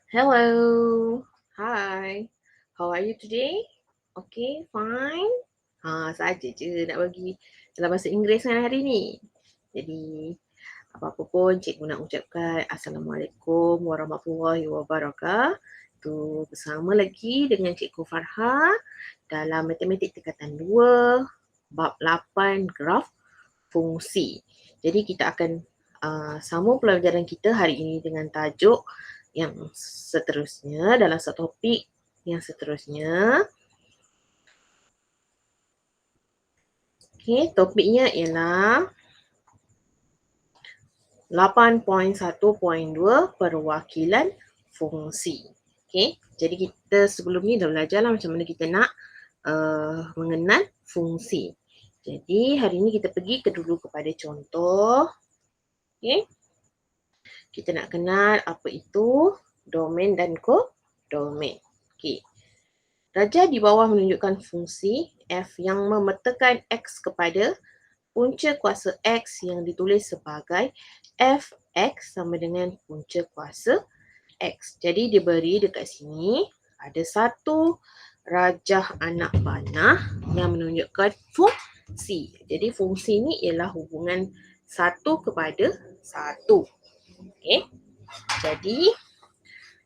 Hello. Hi. How are you today? Okay, fine. Saja je nak bagi dalam bahasa Inggeris kan hari ni. Jadi, apa-apa pun cikgu nak ucapkan Assalamualaikum warahmatullahi wabarakatuh. Bersama lagi dengan Cikgu Farha dalam Matematik Tingkatan 2, bab 8 graf fungsi. Jadi kita akan sambung pelajaran kita hari ini dengan tajuk yang seterusnya dalam satu topik yang seterusnya. Okey, topiknya ialah 8.1.2 perwakilan fungsi. Okey, jadi kita sebelum ni dah belajarlah macam mana kita nak mengenal fungsi. Jadi hari ni kita pergi dulu kepada contoh. Okey. Kita nak kenal apa itu domain dan kodomain. Okey. Darjah di bawah menunjukkan fungsi f yang memetakan x kepada punca kuasa x yang ditulis sebagai fx sama dengan punca kuasa x. Jadi dia beri dekat sini ada satu rajah anak panah yang menunjukkan fungsi. Jadi fungsi ni ialah hubungan satu kepada satu. Okey. Jadi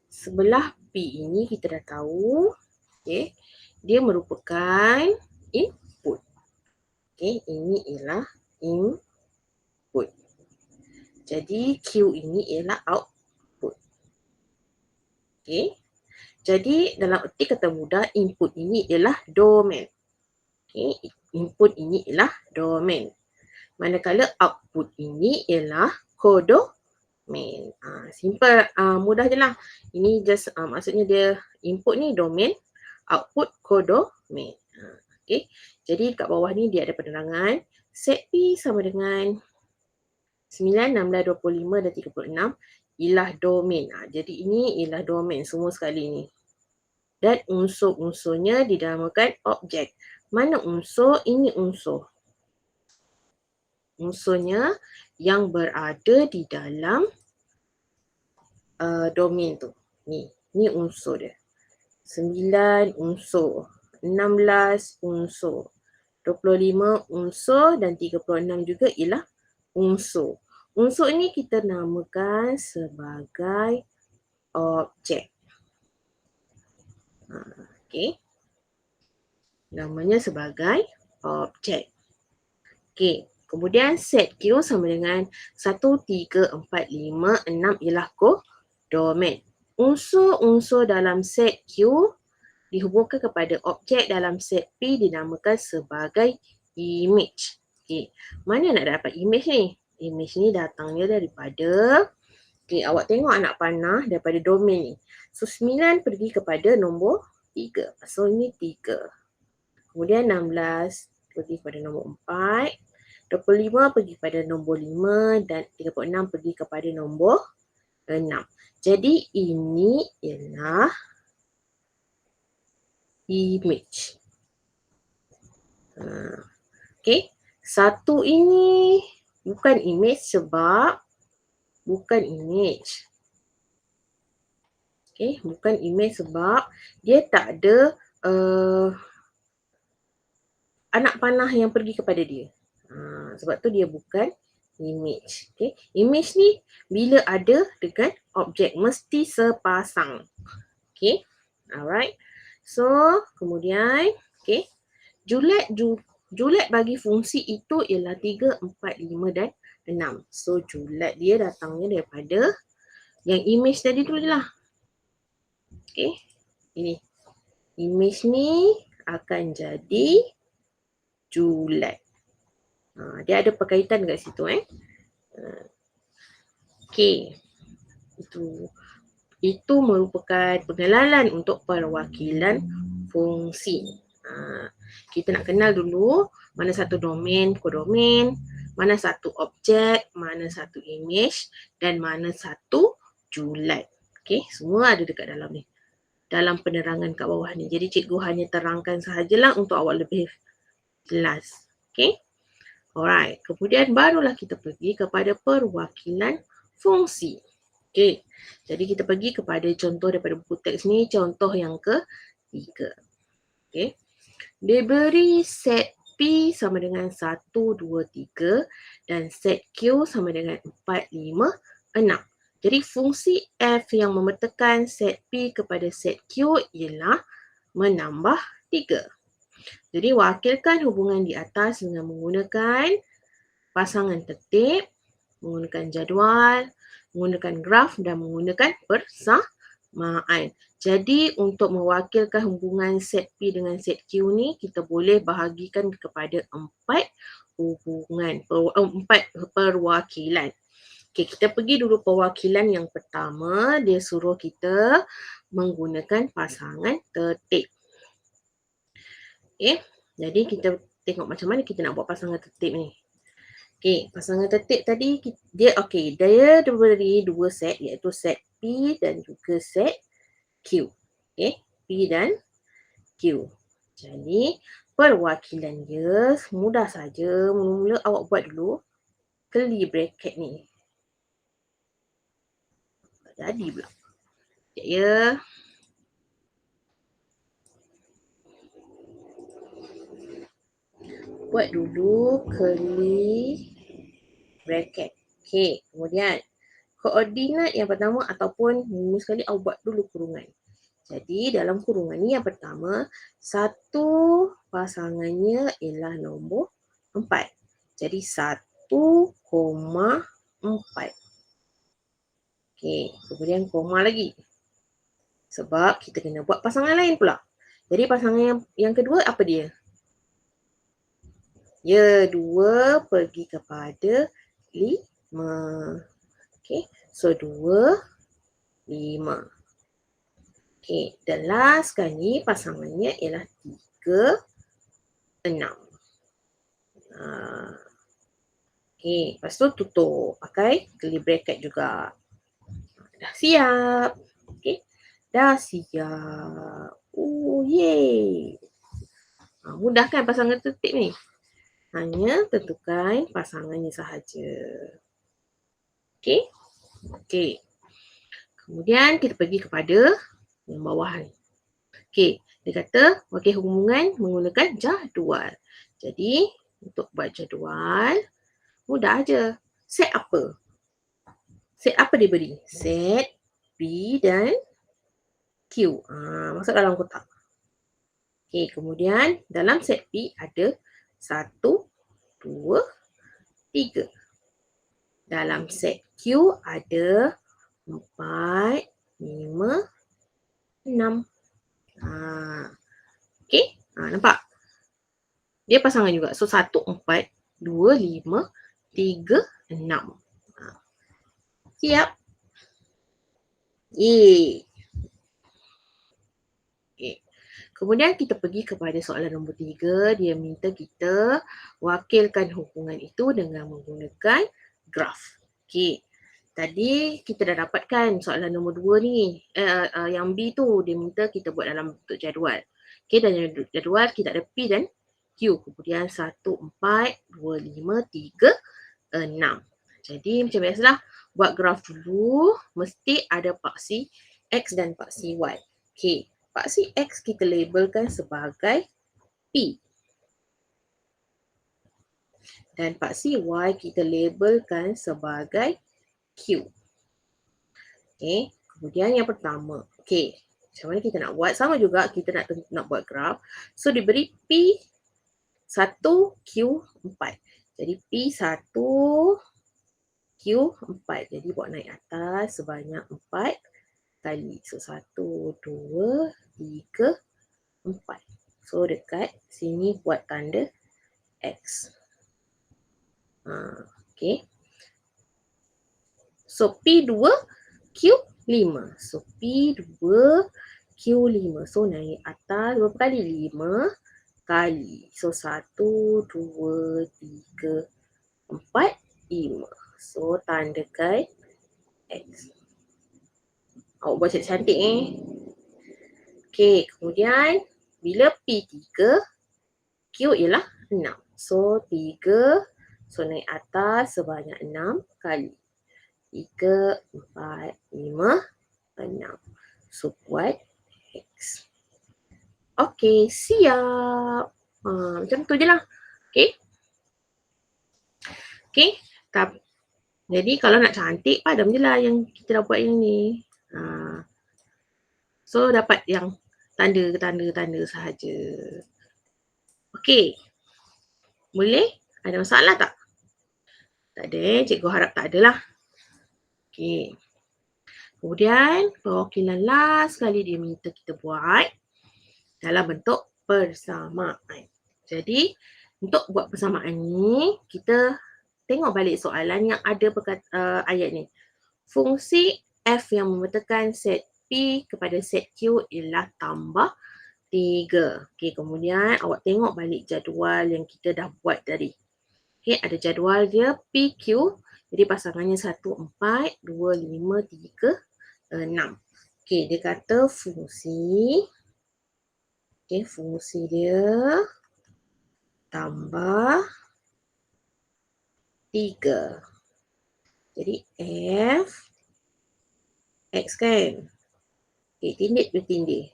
sebelah P ini kita dah tahu, okey, dia merupakan input. Okey, ini ialah input. Jadi Q ini ialah output. Okey. Jadi dalam erti kata mudah, input ini ialah domain. Okey, input ini ialah domain. Manakala output ini ialah kodomain. Simple, mudah je lah. Ini just maksudnya dia input ni domain, output kodomain. Okey. Jadi kat bawah ni dia ada penerangan. Set P sama dengan 9, 16, 25 dan 36 ialah domain. Jadi ini ialah domain semua sekali ni. Dan unsur-unsurnya dinamakan objek. Mana unsur? Ini unsur. Unsurnya yang berada di dalam domain tu. Ni unsur dia. 9 unsur, 16 unsur, 25 unsur dan 36 juga ialah unsur. Unsur ini kita namakan sebagai objek. Okey. Namanya sebagai objek. Okey. Kemudian set Q sama dengan 1, 3, 4, 5, 6 ialah kodomain. Unsur-unsur dalam set Q dihubungkan kepada objek dalam set P dinamakan sebagai image. Okey. Mana nak dapat image ni? Image ni datangnya daripada, awak tengok anak panah daripada domain ni. So 9 pergi kepada nombor 3. So ini 3. Kemudian 16 pergi kepada nombor 4. 25 pergi kepada nombor 5 dan 36 pergi kepada nombor 6. Jadi ini ialah image. Okey. Satu ini bukan image sebab bukan image. Okey, bukan image sebab dia tak ada anak panah yang pergi kepada dia. Sebab tu dia bukan image. Okey, image ni bila ada dengan objek mesti sepasang. Okey. Alright. So, kemudian okey, julat bagi fungsi itu ialah 3, 4, 5 dan 6. So, julat dia datangnya daripada yang image tadi tu je lah. Okey. Ini. Image ni akan jadi julat. Dia ada perkaitan dekat situ Okey. Itu merupakan pengenalan untuk perwakilan fungsi. Kita nak kenal dulu mana satu domain, kodomain, mana satu objek, mana satu image dan mana satu julat. Okey, semua ada dekat dalam ni. Dalam penerangan kat bawah ni. Jadi cikgu hanya terangkan sahajalah untuk awak lebih jelas. Okey. Alright. Kemudian barulah kita pergi kepada perwakilan fungsi. Okey, jadi kita pergi kepada contoh daripada buku teks ni, contoh yang ke-3. Okey. Dia beri set P sama dengan 1, 2, 3 dan set Q sama dengan 4, 5, 6. Jadi fungsi F yang memetakan set P kepada set Q ialah menambah 3. Jadi wakilkan hubungan di atas dengan menggunakan pasangan tertib, menggunakan jadual, menggunakan graf dan menggunakan persamaan. Jadi untuk mewakilkan hubungan set P dengan set Q ni, kita boleh bahagikan kepada 4 hubungan, 4 perwakilan. Okey, kita pergi dulu perwakilan yang pertama, dia suruh kita menggunakan pasangan tertib. Okey, jadi kita tengok macam mana kita nak buat pasangan tertib ni. Okey, pasangan tertib tadi dia beri dua set iaitu set P dan juga set Q. Okey, P dan Q. Jadi perwakilan dia mudah saja. Mula-mula awak buat dulu curly bracket ni. Tak jadi pula. Sekejap ya. Buat dulu curly bracket. Okey, kemudian koordinat yang pertama ataupun mula sekali awak buat dulu kurungan. Jadi dalam kurungan ni yang pertama, satu pasangannya ialah nombor 4. Jadi 1,4. Okey, kemudian koma lagi. Sebab kita kena buat pasangan lain pula. Jadi pasangan yang kedua apa dia? Ya, 2 pergi kepada 5. Okey, so 2, 5. Okey, dan last sekali pasangannya ialah 3, 6. Okey, lepas tu tutup pakai curly bracket juga. Dah siap. Okey, dah siap. Oh, yeay. Mudah kan pasangan tertib ni? Hanya tentukan pasangannya sahaja. Okey? Okey. Kemudian kita pergi kepada yang bawah ni. Okey, dia kata wakil hubungan menggunakan jadual. Jadi, untuk buat jadual, mudah aja. Set apa? Set apa dia beri? Set P dan Q. Masuk dalam kotak. Okey, kemudian dalam set P ada 1, 2, 3. Dalam set Q ada 4, 5, 6. Okey, nampak? Dia pasangan juga. So 1, 4, 2, 5, 3, 6. Siap? Yeay. Okay. Kemudian kita pergi kepada soalan nombor 3. Dia minta kita wakilkan hubungan itu dengan menggunakan graf. Okey. Tadi kita dah dapatkan soalan nombor 2 ni. Yang B tu dia minta kita buat dalam bentuk jadual. Okey, dan jadual kita ada P dan Q. Kemudian 1, 4, 2, 5, 3, 6. Jadi macam biasalah, buat graf dulu mesti ada paksi X dan paksi Y. Okey, paksi X kita labelkan sebagai P. Dan paksi Y kita labelkan sebagai Q. Okey, kemudian yang pertama. Okey, macam mana kita nak buat? Sama juga kita nak buat graf. So diberi P 1, Q 4. Jadi P1, Q4. Jadi buat naik atas sebanyak 4 kali. So 1, 2, 3, 4. So dekat sini buat tanda X. Okay. So P2, Q5. So P2, Q5. So naik atas berapa kali? 5 kali. So 1, 2, 3, 4, 5. So tandakan X. Awak buat cantik-cantik ni. Okay, kemudian bila P3, Q ialah 6. So 3, so naik atas sebanyak 6 kali. 3, 4, 5, 6. So, buat X. Okey, siap. Macam tu je lah. Okey. Okey. Jadi kalau nak cantik, padam je lah yang kita dah buat yang ni. So, dapat yang tanda sahaja. Okey. Boleh? Ada masalah tak? Tak ada cikgu harap tak ada lah. Okey. Kemudian perwakilan last sekali dia minta kita buat dalam bentuk persamaan. Jadi untuk buat persamaan ni, kita tengok balik soalan yang ada ayat ni. Fungsi f yang memetakan set P kepada set Q ialah tambah 3. Okey, kemudian awak tengok balik jadual yang kita dah buat tadi. Okey, ada jadual dia PQ. Jadi pasangannya 1, 4, 2, 5, 3, 6. Okey, dia kata fungsi. Okey, fungsi dia tambah 3. Jadi F X kan? Okey, tindih bertindih.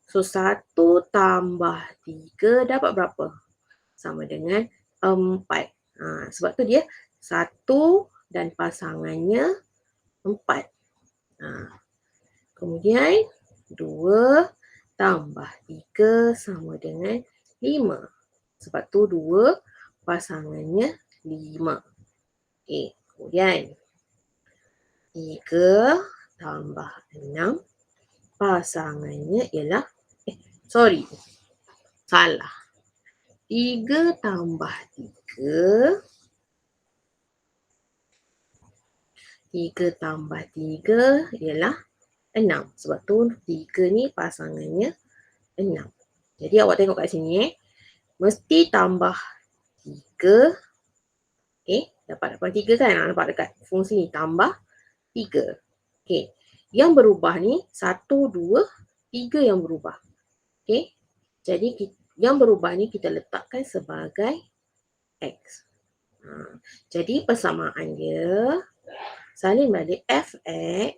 So 1 tambah 3 dapat berapa? Sama dengan 4. Sebab tu dia 1 dan pasangannya 4. Kemudian 2 tambah 3 sama dengan 5. Sebab tu 2 pasangannya 5. Okey, kemudian 3 tambah 6 pasangannya ialah salah. 3 tambah 3 tambah 3 ialah 6. Sebab tu 3 ni pasangannya 6. Jadi awak tengok kat sini mesti tambah 3. Okey, dapat 3 kan? Nampak dekat fungsi ni tambah 3. Okey. Yang berubah ni 1, 2, 3 yang berubah. Okey. Jadi yang berubah ni kita letakkan sebagai X. Jadi persamaan dia salin balik Fx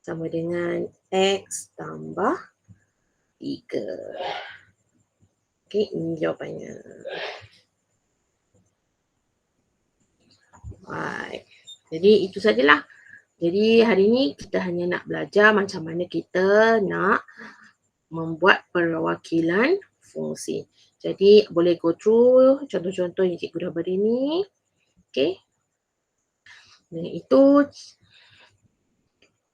sama dengan X tambah 3. Okey, ini jawapannya. Baik. Jadi itu sajalah. Jadi hari ni kita hanya nak belajar macam mana kita nak membuat perwakilan fungsi. Jadi boleh go through contoh-contoh yang cikgu dah beri ni. Okey. Dan itu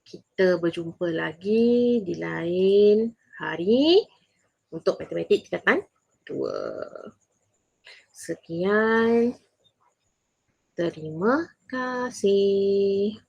kita berjumpa lagi di lain hari untuk matematik tingkatan 2. Sekian. Terima kasih.